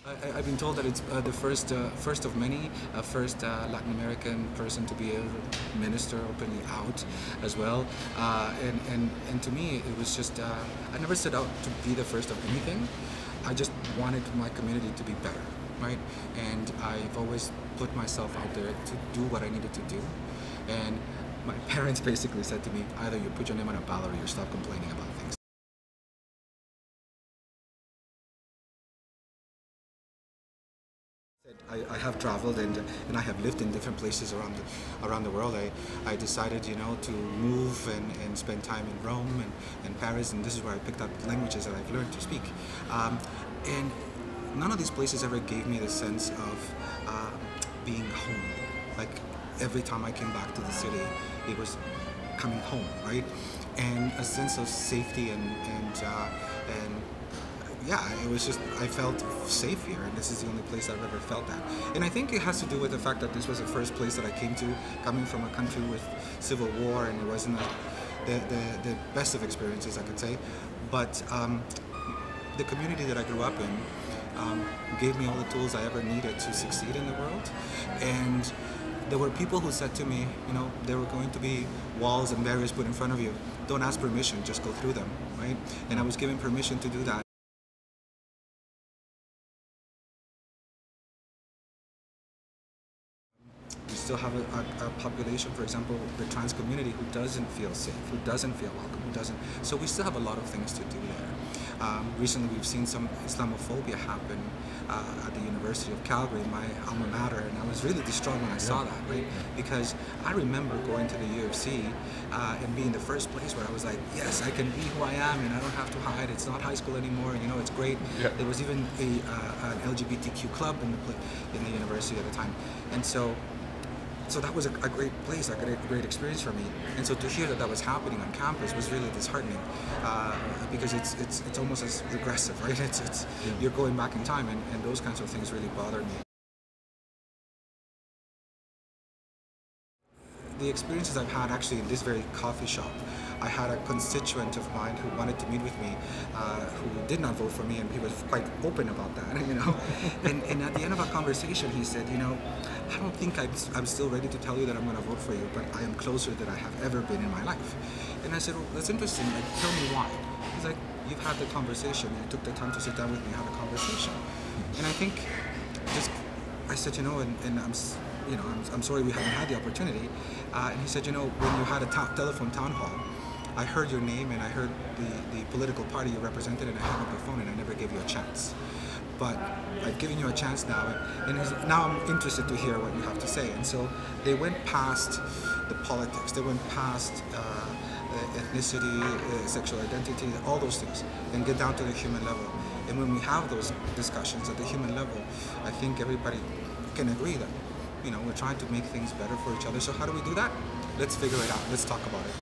I've been told that it's the first of many, first Latin American person to be a minister openly out as well. And to me, it was just, I never set out to be the first of anything. I just wanted my community to be better, right? And I've always put myself out there to do what I needed to do. And my parents basically said to me, either you put your name on a ballot or you stop complaining about things. I have traveled and I have lived in different places around the world. I decided, you know, to move and spend time in Rome and Paris, and this is where I picked up languages that I've learned to speak. And none of these places ever gave me the sense of being home. Like every time I came back to the city, it was coming home, right? And a sense of safety and yeah, it was just, I felt safe here, and this is the only place I've ever felt that. And I think it has to do with the fact that this was the first place that I came to, coming from a country with civil war, and it wasn't the best of experiences, I could say. But the community that I grew up in gave me all the tools I ever needed to succeed in the world. And there were people who said to me, you know, there were going to be walls and barriers put in front of you. Don't ask permission, just go through them, right? And I was given permission to do that. We still have a population, for example, the trans community, who doesn't feel safe, who doesn't feel welcome, who doesn't. So we still have a lot of things to do there. Recently, we've seen some Islamophobia happen at the University of Calgary, my alma mater, and I was really distraught when I saw that, right? Because I remember going to the U of C and being the first place where I was like, yes, I can be who I am, and I don't have to hide. It's not high school anymore. You know, it's great. Yeah. There was even an LGBTQ club in the university at the time, and so that was a great place, a great experience for me. And so to hear that was happening on campus was really disheartening, because it's almost as regressive, right? You're going back in time, and those kinds of things really bothered me. The experiences I've had actually in this very coffee shop, I had a constituent of mine who wanted to meet with me, who did not vote for me, and he was quite open about that, you know. And at the end of our conversation, he said, you know, I don't think I'm still ready to tell you that I'm going to vote for you, but I am closer than I have ever been in my life. And I said, well, that's interesting. Like, tell me why. He's like, you've had the conversation. You took the time to sit down with me and have a conversation. And I think, I said, you know, and I'm sorry we haven't had the opportunity. And he said, you know, when you had a telephone town hall, I heard your name and I heard the political party you represented, and I hung up the phone and I never gave you a chance. But I've given you a chance now, and now I'm interested to hear what you have to say. And so they went past the politics, they went past ethnicity, sexual identity, all those things, and get down to the human level. And when we have those discussions at the human level, I think everybody can agree that, you know, we're trying to make things better for each other. So how do we do that? Let's figure it out. Let's talk about it.